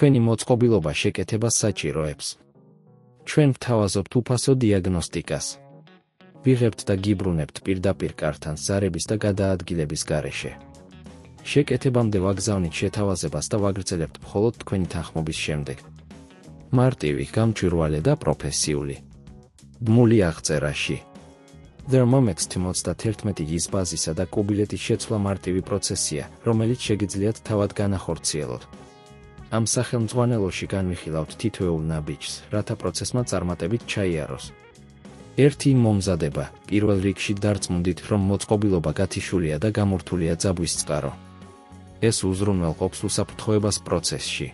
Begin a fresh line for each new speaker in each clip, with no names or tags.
თქვენი მოწყობილობა შეკეთებას საჭიროებს. ჩვენ ვთავაზობთ უფასო დიაგნოსტიკას. ვიღებთ და გიბრუნებთ პირდაპირ კართან ზარების და გადაადგილების გარეშე. შეკეთებამდე ვაგზავნით შეთავაზებას და ვაგრძელებთ მხოლოდ თქვენი თანხმობის შემდეგ. მარტივი, გამჭვირვალე და პროფესიული. ბმული აღწერაში. Thermomix 91 ის ბაზისა და კუბილეთის შეცვლა მარტივი პროცესია, რომელიც შეგიძლიათ თავად განახორციელოთ. ამ სახელმძღვანელოში განვიხილავთ თითოეულ ნაბიჯს, რათა პროცესმა წარმატებით ჩაიაროს. ერთი მომზადება, პირველ რიგში დარწმუნდით, რომ მოწყობილობა გათიშულია და გამორთულია ძაბვის წყარო. ეს უზრუნველყოფს უსაფრთხოებას პროცესში.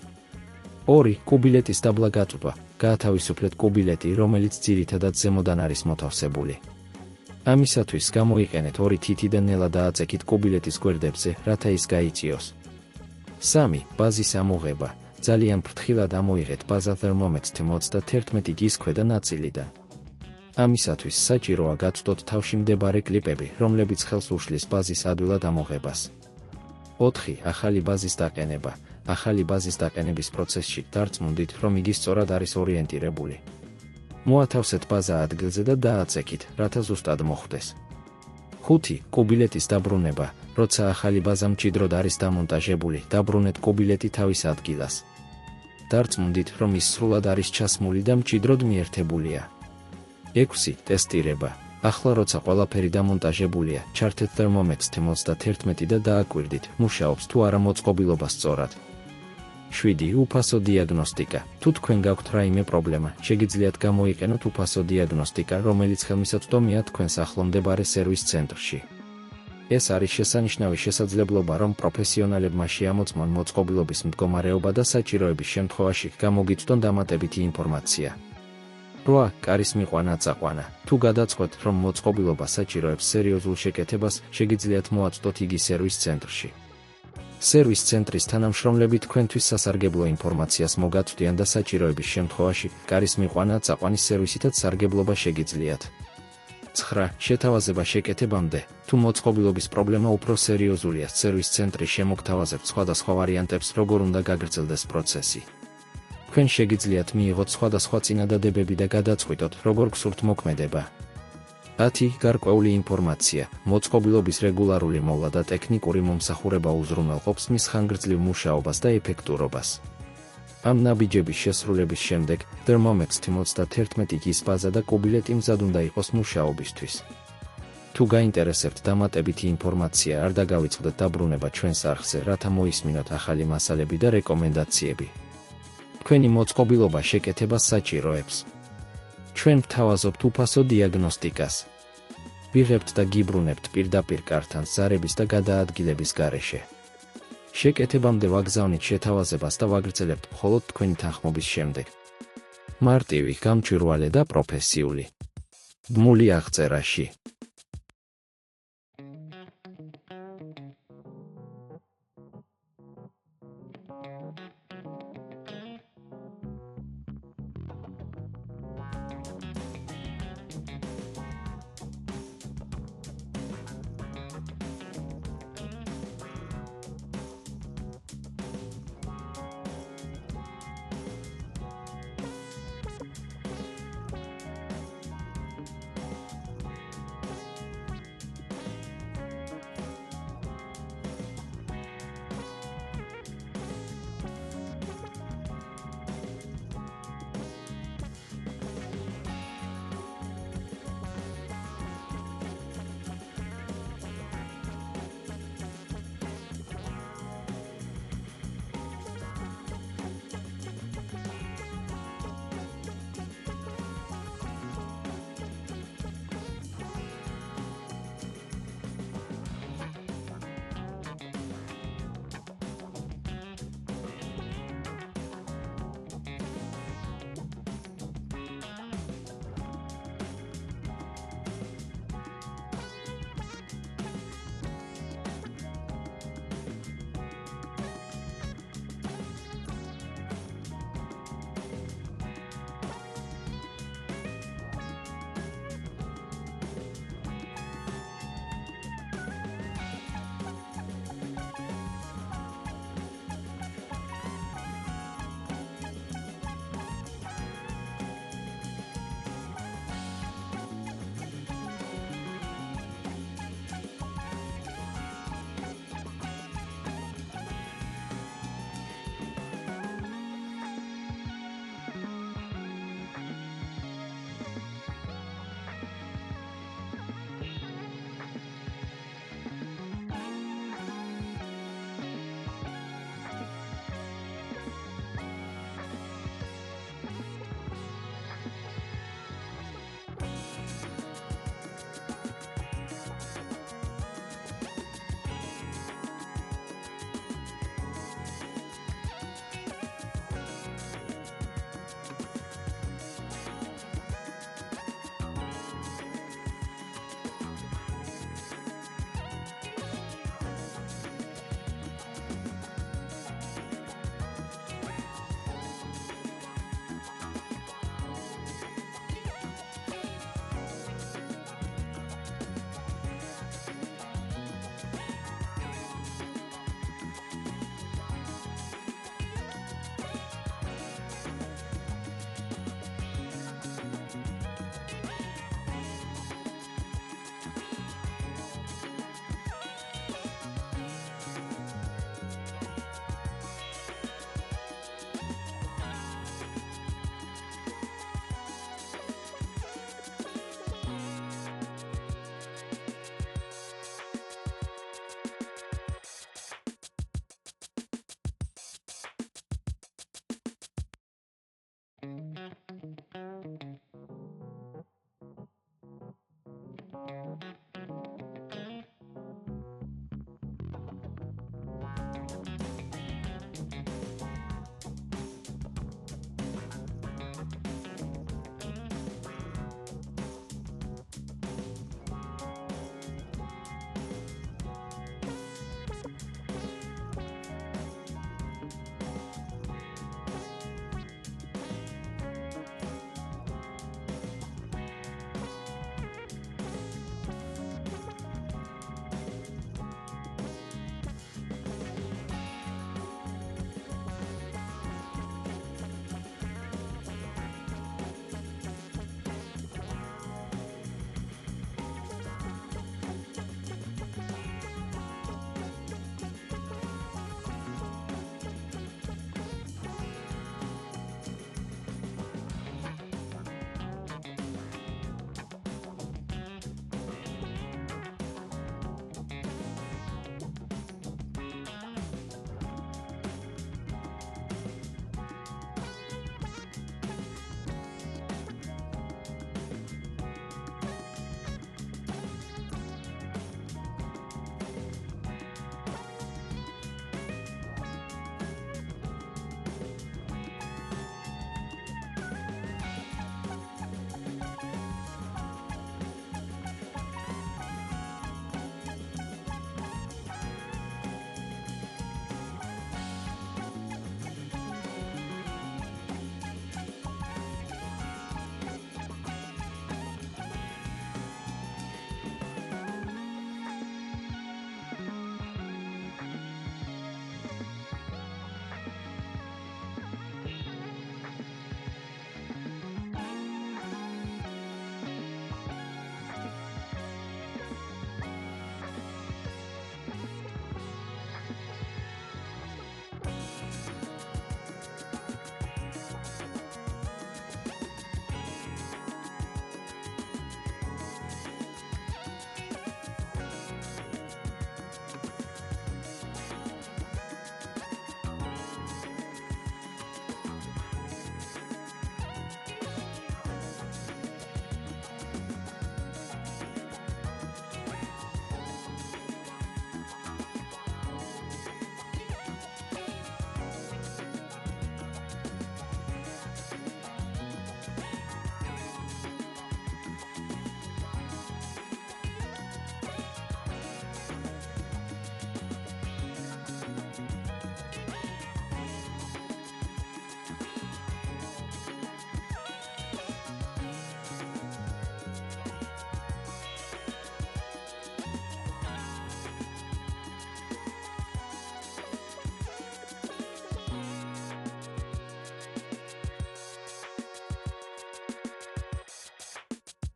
2. კუბილეთის დაბლა გაწვდვა, გაათავისუფლეთ კუბილეთი, რომელიც ძირითადად ზემოდან არის მოთავსებული. ამისათვის გამოიყენეთ 2 თითი და ნელა დააწექით კუბილეთის გვერდებზე, რათა ის გაიწიოს. 3. ბაზის ამოღება, ძალიან ფრთხილად ამოიღეთ ბაზა Thermomix 91 ის ქვედა ნაწილიდან. ამისათვის საჭიროა გაცვდოთ თავში მდებარე კლიპები, რომლებიც ხელს უშლის ბაზის ადვილად ამოღებას. 4. ახალი ბაზის დაყენება. ახალი ბაზის დაყენების პროცესში დარწმუნდით, რომ იგი სწორად არის ორიენტირებული. მოათავსეთ ბაზა ადგილზე და დააწექით, რათა ზუსტად მოხვდეს. 5. კუბილეთის დაბრუნება. როცა ახალი ბაზა მჭიდროდ არის დამონტაჟებული, დაბრუნეთ კუბილეთი თავის ადგილას. დარწმუნდით, რომ ის სრულად არის ჩასმული და მჭიდროდ მიერთებულია. 6. ტესტირება. ახლა როცა ყველაფერი დამონტაჟებულია, ჩართეთ Thermomix 91 და დააკვირდით, მუშაობს თუ არა მოწყობილობა სწორად. 7. უფასო დიაგნოსტიკა. თუ თქვენ გაქვთ რაიმე პრობლემა, შეგიძლიათ გამოიყენოთ უფასო დიაგნოსტიკა, რომელიც ხელმისაწვდომია თქვენს ახლომდებარე სერვის ცენტრში. ეს არის შესანიშნავი შესაძლებლობა, რომ პროფესიონალებმა შეამოწმონ მოწყობილობის მდგომარეობა და საჭიროების შემთხვევაში გამოგიცდონ დამატებითი ინფორმაცია. 8. კარის მიყვანა წაყვანა. თუ გადაწყვეტთ, რომ მოწყობილობა საჭიროებს სერიოზულ შეკეთებას, შეგიძლიათ მოაწვდოთ იგი სერვის ცენტრში. სერვის ცენტრის თანამშრომლები თქვენთვის სასარგებლო ინფორმაციას მოგაწვდიან და საჭიროების შემთხვევაში კარის მიყვანა წაყვანის სერვისითაც სარგებლობა შეგიძლიათ. 9. შეთავაზება შეკეთებამდე. თუ მოწყობილობის პრობლემა უფრო სერიოზულია, სერვის ცენტრი შემოგთავაზებთ სხვადასხვა ვარიანტებს, როგორ უნდა გაგრძელდეს პროცესი. თქვენ შეგიძლიათ მიიღოთ სხვადასხვა წინადადებები და გადაწყვიტოთ, როგორ გსურთ მოქმედება. 10. გარკვეული ინფორმაცია. მოწყობილობის რეგულარული მოვლა და ტექნიკური მომსახურება უზრუნველყოფს მის ხანგრძლივ მუშაობას და ეფექტურობას. ამ ნაბიჯების შესრულების შემდეგ, Thermomix 91 ის ბაზა და კუბილეთი მზად უნდა იყოს მუშაობისთვის. თუ გაინტერესებთ დამატებითი ინფორმაცია, არ დაგავიწყდეთ დაბრუნება ჩვენს არხზე, რათა მოისმინოთ ახალი მასალები და რეკომენდაციები. თქვენი მოწყობილობა შეკეთებას საჭიროებს. ჩვენ ვთავაზობთ უფასო დიაგნოსტიკას. ვიღებთ და გიბრუნებთ პირდაპირ კართან ზარების და გადაადგილების გარეშე. შეკეთებამდე ვაგზავნით შეთავაზებას და ვაგრძელებთ მხოლოდ თქვენი თანხმობის შემდეგ. მარტივი, გამჭვირვალე და პროფესიული. ბმული აღწერაში.